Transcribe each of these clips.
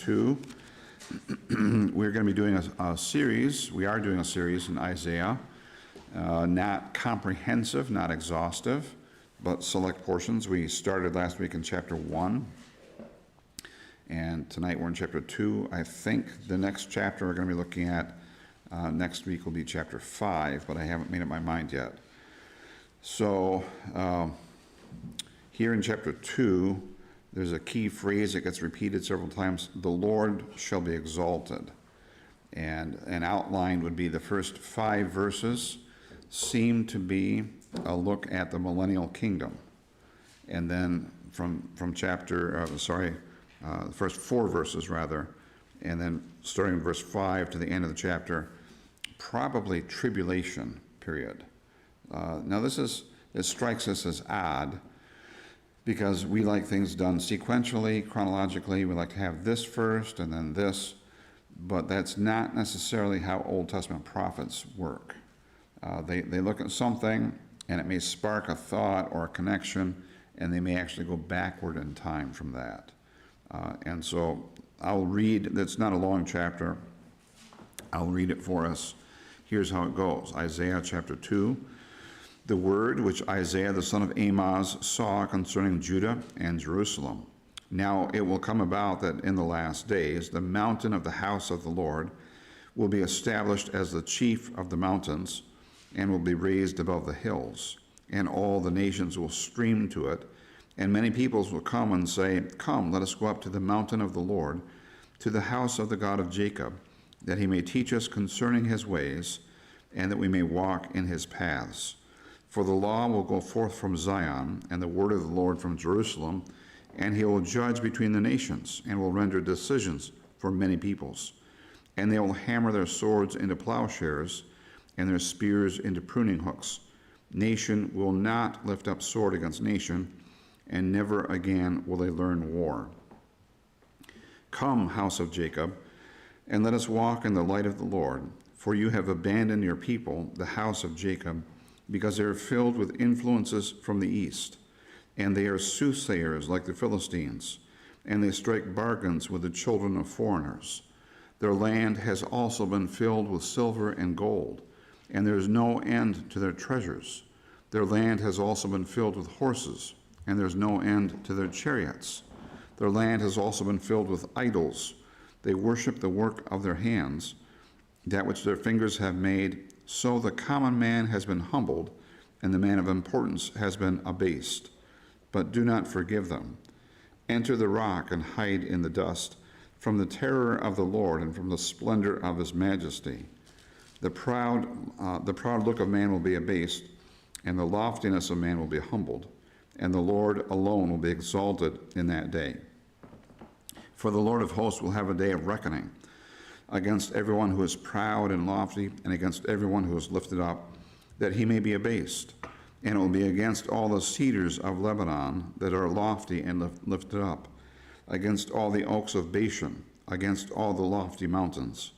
2. We're going to be doing a series. We are doing a series in Isaiah. Not comprehensive, not exhaustive, but select portions. We started last week in chapter 1. And tonight we're in chapter 2. I think the next chapter we're going to be looking at next week will be chapter 5, but I haven't made up my mind yet. So here in chapter 2, there's a key phrase that gets repeated several times: the Lord shall be exalted. And an outline would be the first 5 verses seem to be a look at the millennial kingdom. And then from the first 4 verses rather, and then starting in verse 5 to the end of the chapter, probably tribulation period. Now this strikes us as odd, because we like things done sequentially, chronologically. We like to have this first and then this, but that's not necessarily how Old Testament prophets work. They look at something, and it may spark a thought or a connection, and they may actually go backward in time from that. And so I'll read, that's not a long chapter, I'll read it for us. Here's how it goes. Isaiah chapter 2. The word which Isaiah the son of Amoz saw concerning Judah and Jerusalem. Now it will come about that in the last days the mountain of the house of the Lord will be established as the chief of the mountains, and will be raised above the hills, and all the nations will stream to it, and many peoples will come and say, Come, let us go up to the mountain of the Lord, to the house of the God of Jacob, that he may teach us concerning his ways, and that we may walk in his paths. For the law will go forth from Zion, and the word of the Lord from Jerusalem, and he will judge between the nations, and will render decisions for many peoples. And they will hammer their swords into plowshares, and their spears into pruning hooks. Nation will not lift up sword against nation, and never again will they learn war. Come, house of Jacob, and let us walk in the light of the Lord, for you have abandoned your people, the house of Jacob, because they are filled with influences from the east, and they are soothsayers like the Philistines, and they strike bargains with the children of foreigners. Their land has also been filled with silver and gold, and there is no end to their treasures. Their land has also been filled with horses, and there is no end to their chariots. Their land has also been filled with idols. They worship the work of their hands, that which their fingers have made. So the common man has been humbled, and the man of importance has been abased. But do not forgive them. Enter the rock and hide in the dust, from the terror of the Lord and from the splendor of his majesty. The proud look of man will be abased, and the loftiness of man will be humbled, and the Lord alone will be exalted in that day. For the Lord of hosts will have a day of reckoning against everyone who is proud and lofty, and against everyone who is lifted up, that he may be abased. And it will be against all the cedars of Lebanon that are lofty and lifted up, against all the oaks of Bashan, against all the lofty mountains,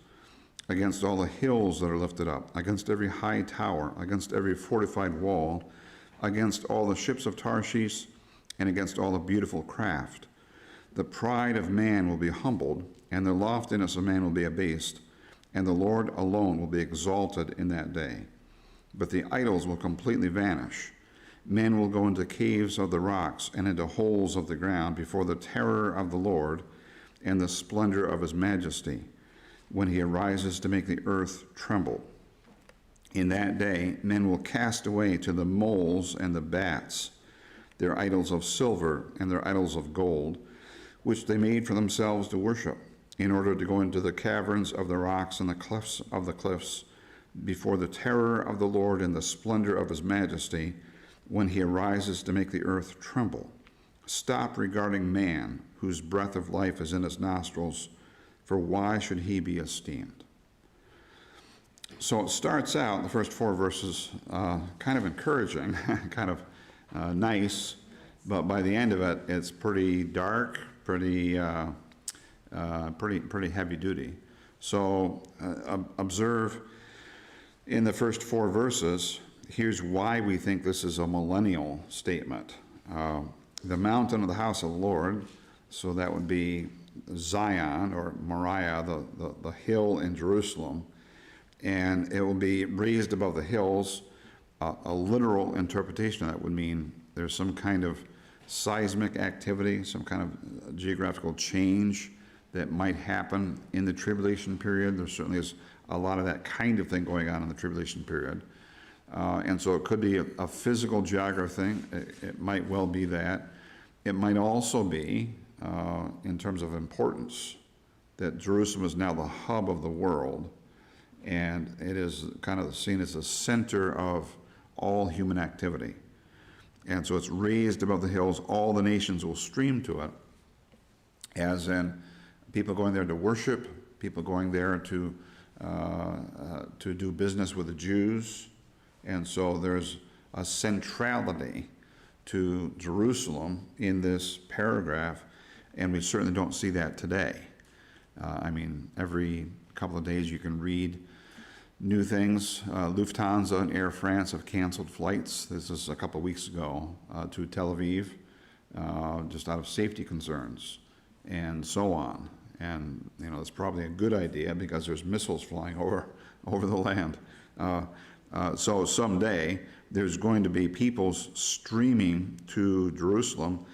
against all the hills that are lifted up, against every high tower, against every fortified wall, against all the ships of Tarshish, and against all the beautiful craft. The pride of man will be humbled, and the loftiness of man will be abased, and the Lord alone will be exalted in that day. But the idols will completely vanish. Men will go into caves of the rocks and into holes of the ground before the terror of the Lord and the splendor of his majesty, when he arises to make the earth tremble. In that day, men will cast away to the moles and the bats, their idols of silver and their idols of gold, which they made for themselves to worship, in order to go into the caverns of the rocks and the clefts of the cliffs, before the terror of the Lord and the splendor of his majesty, when he arises to make the earth tremble. Stop regarding man, whose breath of life is in his nostrils, for why should he be esteemed? So it starts out, the first 4 verses, kind of encouraging, kind of nice, but by the end of it, it's pretty dark, pretty heavy duty. So observe in the first 4 verses, here's why we think this is a millennial statement. The mountain of the house of the Lord, so that would be Zion, or Moriah, the hill in Jerusalem, and it will be raised above the hills. A literal interpretation of that would mean there's some kind of seismic activity, some kind of geographical change that might happen in the tribulation period. There certainly is a lot of that kind of thing going on in the tribulation period. And so it could be a physical geography thing. It might well be that. It might also be, in terms of importance, that Jerusalem is now the hub of the world, and it is kind of seen as the center of all human activity. And so it's raised above the hills. All the nations will stream to it, as in people going there to worship, people going there to do business with the Jews. And so there's a centrality to Jerusalem in this paragraph, and we certainly don't see that today. I mean, every couple of days you can read new things. Lufthansa and Air France have canceled flights. This is a couple of weeks ago to Tel Aviv, just out of safety concerns, and so on. And you know, it's probably a good idea because there's missiles flying over the land. So someday there's going to be peoples streaming to Jerusalem.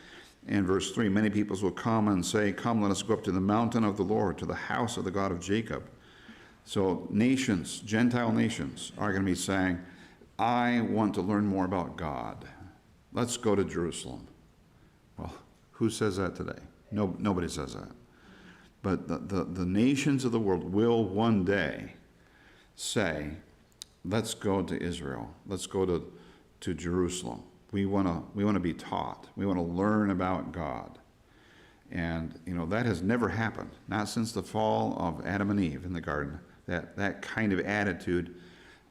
And verse 3, many peoples will come and say, "Come, let us go up to the mountain of the Lord, to the house of the God of Jacob." So nations, Gentile nations, are going to be saying, "I want to learn more about God. Let's go to Jerusalem." Well, who says that today? Nobody says that. But the nations of the world will one day say, "Let's go to Israel. Let's go to Jerusalem. We want to be taught. We want to learn about God." And you know, that has never happened, not since the fall of Adam and Eve in the garden. That kind of attitude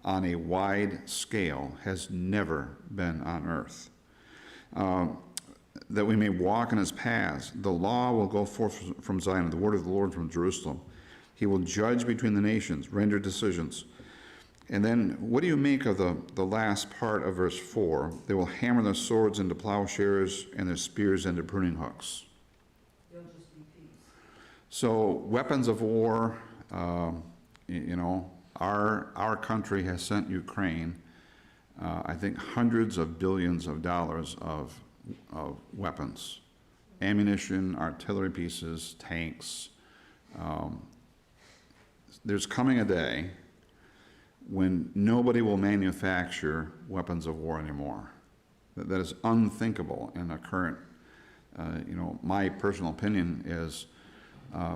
on a wide scale has never been on earth. That we may walk in his paths. The law will go forth from Zion, the word of the Lord from Jerusalem. He will judge between the nations, render decisions. And then, what do you make of the last part of verse 4? They will hammer their swords into plowshares and their spears into pruning hooks. They'll just be peace. So, weapons of war, you know, our country has sent Ukraine, I think, hundreds of billions of dollars of weapons, ammunition, artillery pieces, tanks. There's coming a day when nobody will manufacture weapons of war anymore. That is unthinkable in the current, you know, my personal opinion is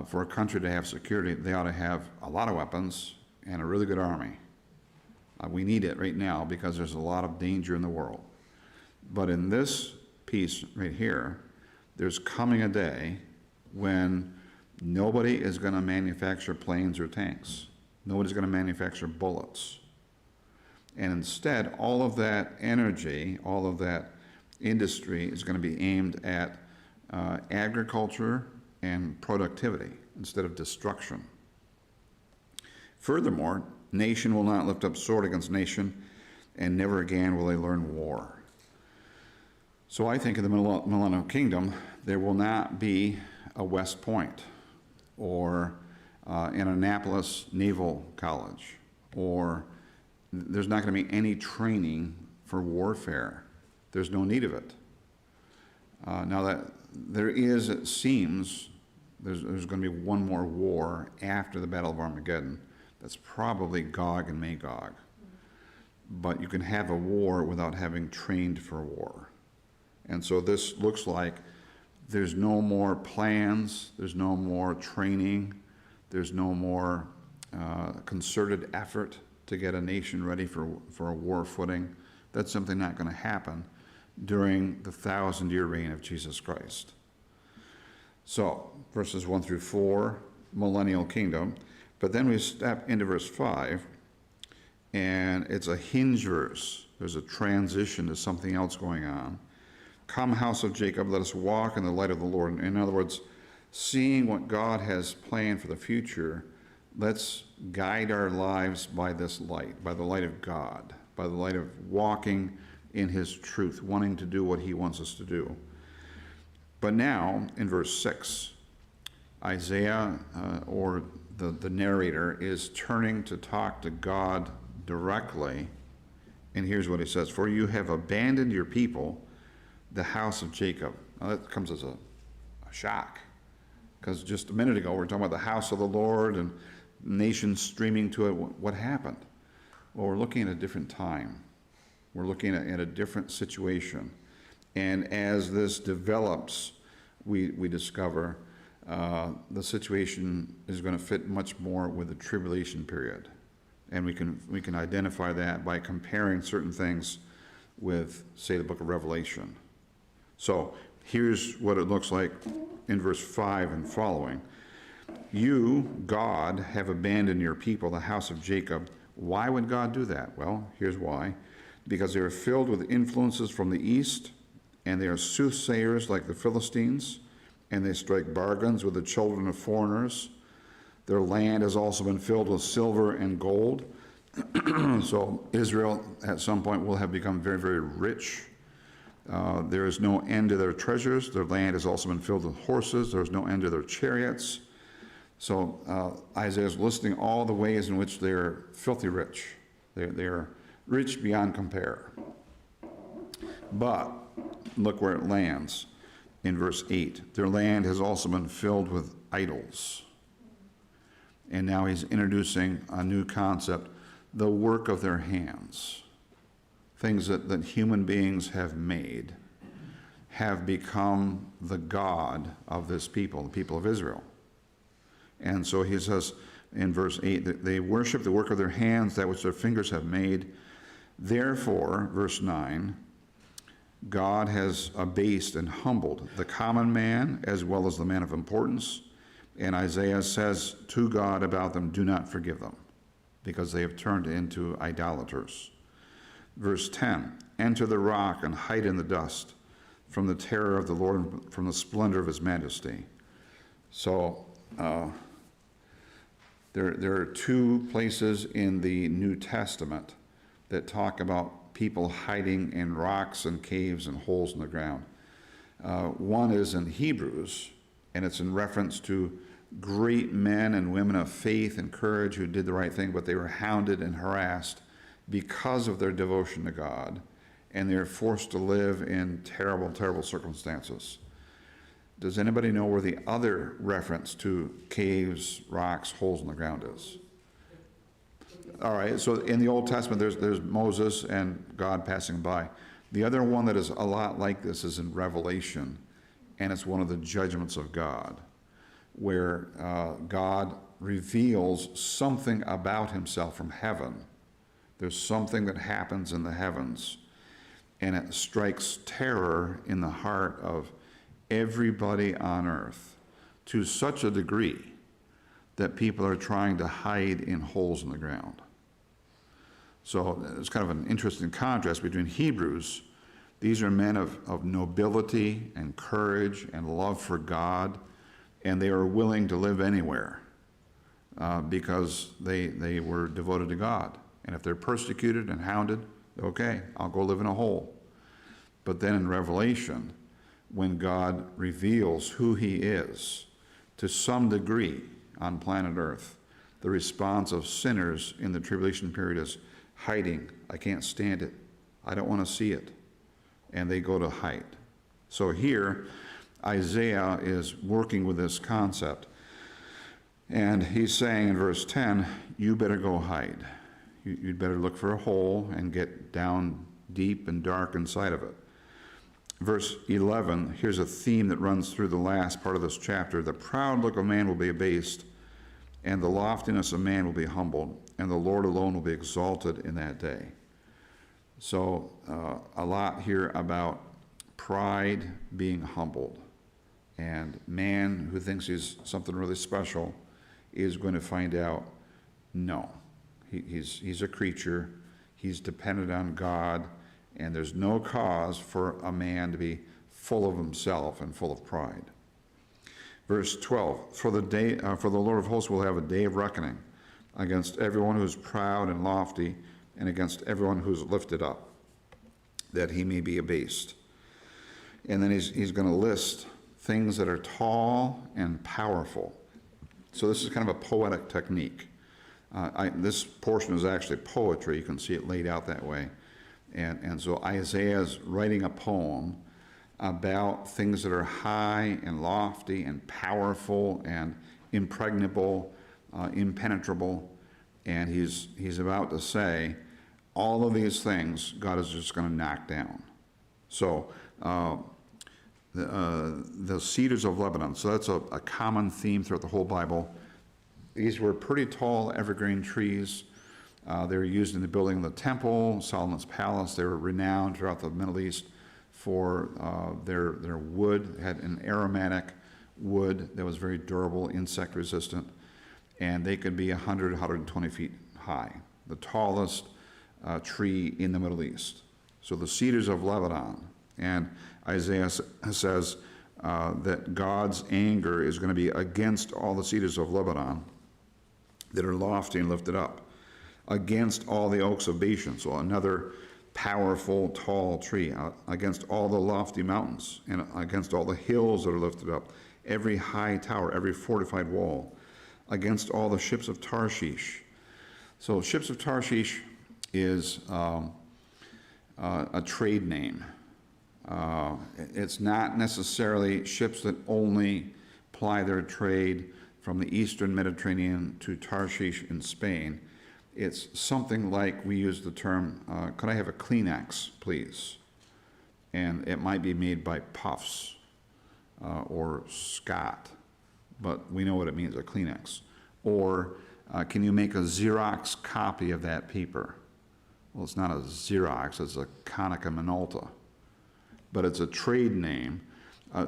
for a country to have security, they ought to have a lot of weapons and a really good army. We need it right now because there's a lot of danger in the world. But in this piece right here, there's coming a day when nobody is going to manufacture planes or tanks. Nobody's going to manufacture bullets. And instead, all of that energy, all of that industry is going to be aimed at agriculture and productivity instead of destruction. Furthermore, nation will not lift up sword against nation, and never again will they learn war. So I think in the millennial kingdom, there will not be a West Point or an Annapolis Naval College, or there's not going to be any training for warfare. There's no need of it. Now that there is, it seems, there's going to be one more war after the Battle of Armageddon. That's probably Gog and Magog. But you can have a war without having trained for war. And so this looks like there's no more plans, there's no more training, there's no more concerted effort to get a nation ready for a war footing. That's simply not going to happen during the 1,000-year reign of Jesus Christ. So, verses 1 through 4, millennial kingdom. But then we step into verse 5, and it's a hinge verse. There's a transition to something else going on. Come, house of Jacob, let us walk in the light of the Lord. In other words, seeing what God has planned for the future, let's guide our lives by this light, by the light of God, by the light of walking in his truth, wanting to do what he wants us to do. But now, in verse 6, Isaiah, or the narrator, is turning to talk to God directly. And here's what he says: "For you have abandoned your people, the house of Jacob." Now that comes as a shock, because just a minute ago we were talking about the house of the Lord and nations streaming to it. What happened? Well, we're looking at a different time. We're looking at a different situation. And as this develops, we discover the situation is going to fit much more with the tribulation period. And we can identify that by comparing certain things with, say, the book of Revelation. So here's what it looks like in verse 5 and following. "You, God, have abandoned your people, the house of Jacob." Why would God do that? Well, here's why. Because they are filled with influences from the east, and they are soothsayers like the Philistines, and they strike bargains with the children of foreigners. Their land has also been filled with silver and gold. So Israel at some point will have become very, very rich. There is no end to their treasures. Their land has also been filled with horses. There is no end to their chariots. So Isaiah is listing all the ways in which they're filthy rich. They're rich beyond compare. But look where it lands in verse 8. Their land has also been filled with idols. And now he's introducing a new concept, the work of their hands. Things that human beings have made have become the God of this people, the people of Israel. And so he says in verse 8 that they worship the work of their hands, that which their fingers have made. Therefore, verse 9, God has abased and humbled the common man as well as the man of importance. And Isaiah says to God about them, "Do not forgive them, because they have turned into idolaters." Verse 10, "Enter the rock and hide in the dust from the terror of the Lord and from the splendor of his majesty." So there are two places in the New Testament that talk about people hiding in rocks and caves and holes in the ground. One is in Hebrews, and it's in reference to great men and women of faith and courage who did the right thing, but they were hounded and harassed because of their devotion to God, and they're forced to live in terrible, terrible circumstances. Does anybody know where the other reference to caves, rocks, holes in the ground is? All right, so in the Old Testament, there's Moses and God passing by. The other one that is a lot like this is in Revelation, and it's one of the judgments of God, where God reveals something about himself from heaven. There's something that happens in the heavens, and it strikes terror in the heart of everybody on earth to such a degree that people are trying to hide in holes in the ground. So it's kind of an interesting contrast between Hebrews. These are men of nobility and courage and love for God, and they are willing to live anywhere because they were devoted to God. And if they're persecuted and hounded, okay, I'll go live in a hole. But then in Revelation, when God reveals who he is to some degree on planet Earth, the response of sinners in the tribulation period is hiding. I can't stand it. I don't want to see it. And they go to hide. So here, Isaiah is working with this concept. And he's saying in verse 10, you better go hide. You'd better look for a hole and get down deep and dark inside of it. Verse 11, here's a theme that runs through the last part of this chapter. The proud look of man will be abased, and the loftiness of man will be humbled, and the Lord alone will be exalted in that day. So a lot here about pride being humbled. And man who thinks he's something really special is going to find out, no. He's a creature. He's dependent on God. And there's no cause for a man to be full of himself and full of pride. Verse 12, for the Lord of hosts will have a day of reckoning against everyone who is proud and lofty, and against everyone who is lifted up, that he may be abased. And then he's going to list things that are tall and powerful. So this is kind of a poetic technique. This portion is actually poetry. You can see it laid out that way. And so Isaiah's writing a poem about things that are high and lofty and powerful and impregnable, impenetrable. And he's about to say, all of these things God is just going to knock down. So the cedars of Lebanon, so that's a common theme throughout the whole Bible. These were pretty tall evergreen trees. They were used in the building of the temple, Solomon's palace. They were renowned throughout the Middle East for their wood. Had an aromatic wood that was very durable, insect resistant, and they could be 100, 120 feet high. The tallest tree in the Middle East. So the cedars of Lebanon. And Isaiah says that God's anger is going to be against all the cedars of Lebanon that are lofty and lifted up, against all the oaks of Bashan, so another powerful, tall tree, against all the lofty mountains, and against all the hills that are lifted up, every high tower, every fortified wall, against all the ships of Tarshish. So ships of Tarshish is a trade name. It's not necessarily ships that only ply their trade from the eastern Mediterranean to Tarshish in Spain. It's something like we use the term, could I have a Kleenex, please? And it might be made by Puffs or Scott, but we know what it means, a Kleenex. Or can you make a Xerox copy of that paper? Well, it's not a Xerox, it's a Konica Minolta. But it's a trade name.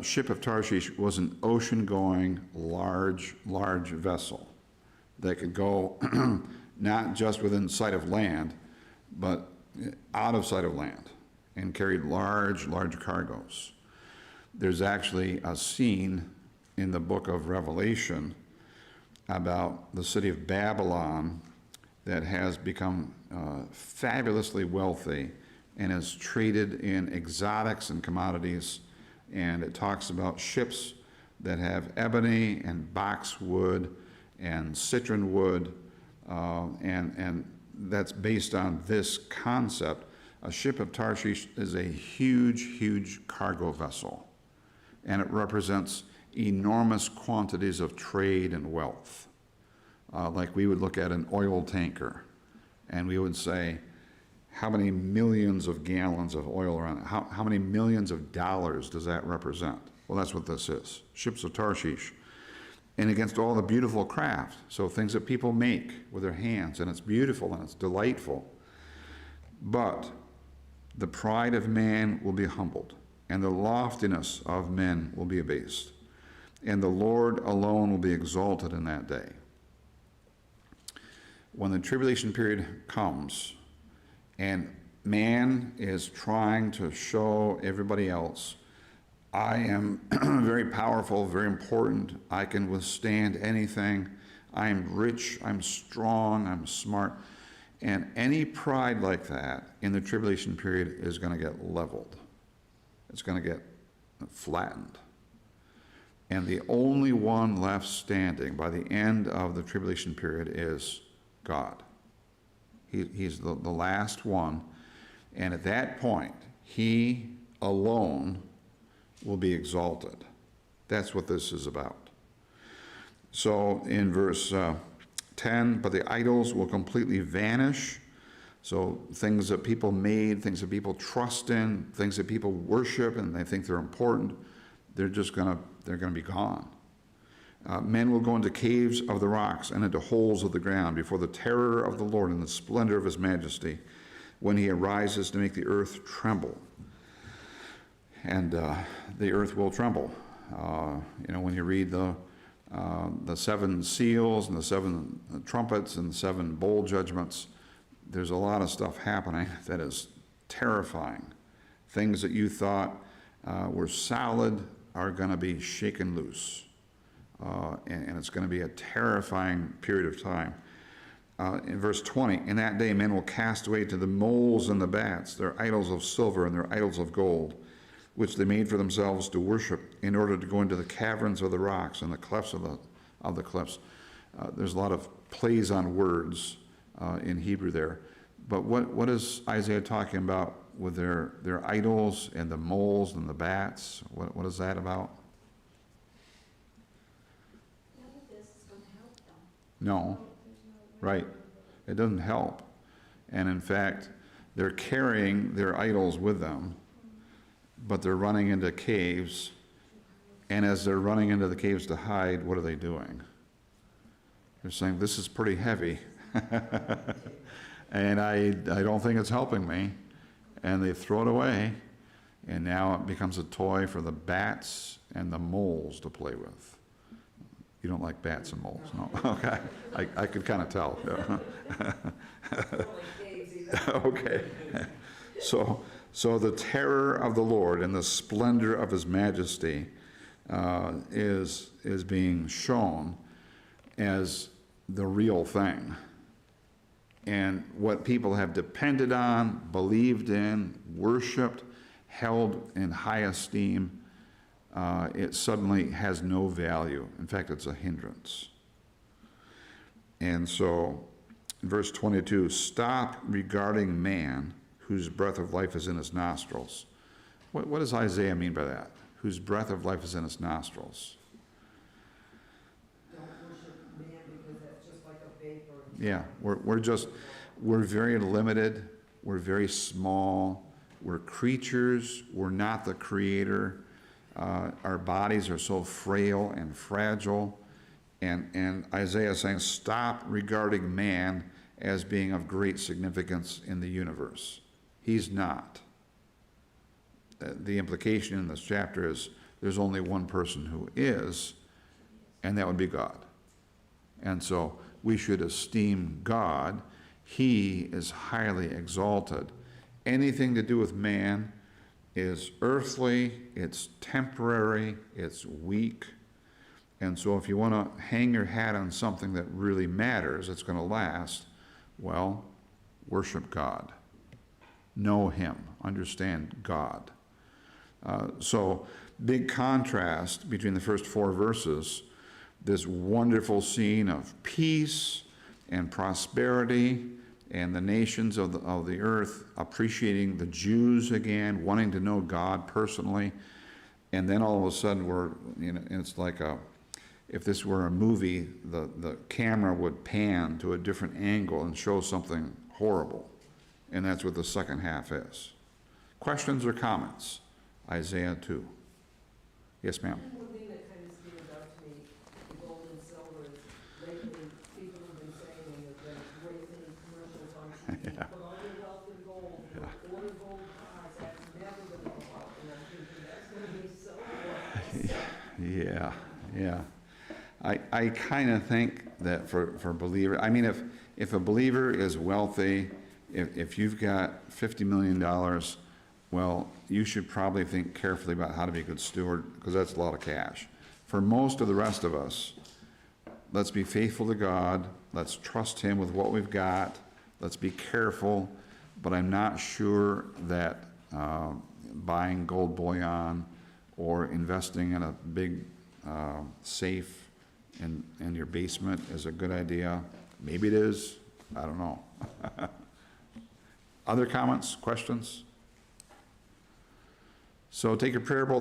Ship of Tarshish was an ocean-going, large vessel that could go not just within sight of land, but out of sight of land, and carried large cargoes. There's actually a scene in the book of Revelation about the city of Babylon that has become fabulously wealthy and is traded in exotics and commodities. And it talks about ships that have ebony and boxwood and citron wood, and that's based on this concept. A ship of Tarshish is a huge cargo vessel, and it represents enormous quantities of trade and wealth. Like we would look at an oil tanker, and we would say, how many millions of gallons of oil are on it? How many millions of dollars does that represent? Well, that's what this is, ships of Tarshish. And against all the beautiful craft, so things that people make with their hands, and it's beautiful and it's delightful. But the pride of man will be humbled, and the loftiness of men will be abased, and the Lord alone will be exalted in that day. When the tribulation period comes, and man is trying to show everybody else, I am very powerful, very important, I can withstand anything, I'm rich, I'm strong, I'm smart. And any pride like that in the tribulation period is going to get leveled. It's going to get flattened. And the only one left standing by the end of the tribulation period is God. He's the last one, and at that point, he alone will be exalted. That's what this is about. So in verse 10, but the idols will completely vanish. So things that people made, things that people trust in, things that people worship and they think they're important, they're going to be gone. Men will go into caves of the rocks and into holes of the ground before the terror of the Lord and the splendor of his majesty when he arises to make the earth tremble. And the earth will tremble. When you read the seven seals and the seven trumpets and the seven bowl judgments, there's a lot of stuff happening that is terrifying. Things that you thought were solid are going to be shaken loose. And it's going to be a terrifying period of time. In verse 20, in that day men will cast away to the moles and the bats, their idols of silver and their idols of gold, which they made for themselves to worship in order to go into the caverns of the rocks and the clefts of the cliffs. There's a lot of plays on words in Hebrew there. But what is Isaiah talking about with their idols and the moles and the bats? What is that about? None of this is going to help them. No, right. It doesn't help. And in fact, they're carrying their idols with them, but they're running into caves. And as they're running into the caves to hide, what are they doing? They're saying, this is pretty heavy. And I don't think it's helping me. And they throw it away. And now it becomes a toy for the bats and the moles to play with. You don't like bats and moles, no? Okay, I could kind of tell. Okay. So the terror of the Lord and the splendor of his majesty is being shown as the real thing. And what people have depended on, believed in, worshiped, held in high esteem, it suddenly has no value. In fact, it's a hindrance. And so, in verse 22, stop regarding man whose breath of life is in his nostrils. What does Isaiah mean by that? Whose breath of life is in his nostrils? Don't worship man because that's just like a vapor. Yeah, we're very limited. We're very small. We're creatures. We're not the creator. Our bodies are so frail and fragile. And Isaiah is saying, stop regarding man as being of great significance in the universe. He's not. The implication in this chapter is there's only one person who is, and that would be God. And so we should esteem God. He is highly exalted. Anything to do with man is earthly, it's temporary, it's weak. And so if you want to hang your hat on something that really matters, it's going to last, well, worship God. Know him. Understand God. So big contrast between the first 4 verses, this wonderful scene of peace and prosperity and the nations of the earth appreciating the Jews again, wanting to know God personally. And then all of a sudden it's like if this were a movie, the camera would pan to a different angle and show something horrible. And that's what the second half is. Questions or comments? Isaiah 2. Yes, ma'am. One thing that kind of stands out to me, the gold and silver, is lately people have been saying, and there's been great many commercials on TV, put all your wealth in gold, order gold cars, that's never going to go up. And I'm thinking that's going to be so worthless. Yeah. I kind of think that for believers, I mean, if a believer is wealthy, if you've got $50 million, well, you should probably think carefully about how to be a good steward, because that's a lot of cash. For most of the rest of us, let's be faithful to God. Let's trust him with what we've got. Let's be careful. But I'm not sure that buying gold bullion or investing in a big safe in your basement is a good idea. Maybe it is. I don't know. Other comments, questions? So take your prayer bowl.